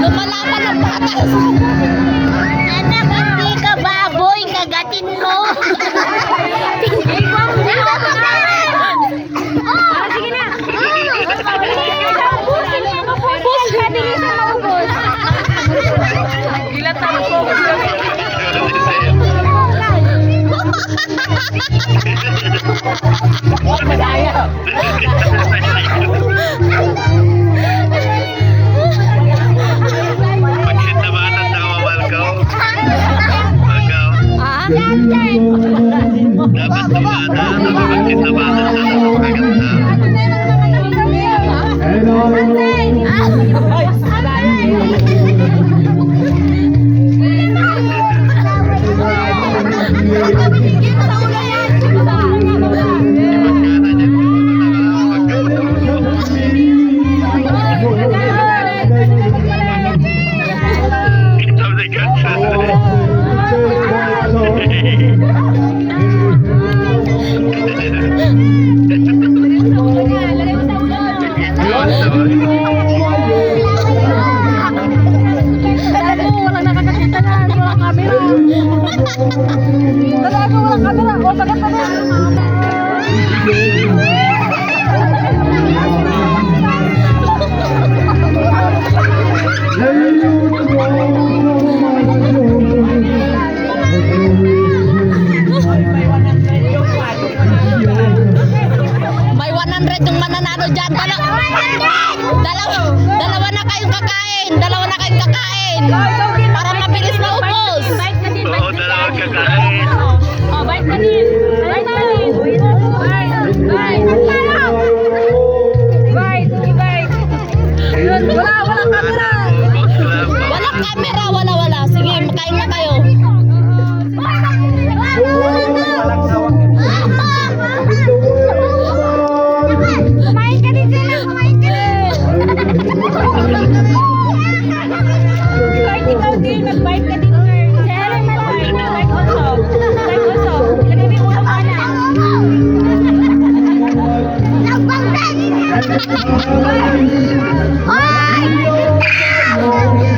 Lumalaban ang patas. Anak, hindi ka baboy, kagatin mo. Sige na. Bus ka din sa maubos. Gilatan ko. Dapat tumata, napapagkit na bata sa nakakaganda. May 100 yung mananalo dyan. Dalawa na kayong kakain. Dalawa na kayong kakain. Para mabilis maubos. Oo, dalawang kakain. Oh, bite ka din. Bite ka din. Walang camera. Walang camera. Wala. Sige, makain na kayo. Kumain ka din sila, kumain ka din. Kahit ikaw din, mag-bite ka din. Sir, mag-bite also. Bite also. Ilagay mo yung ulo kanan. Nagbangga! Hoy!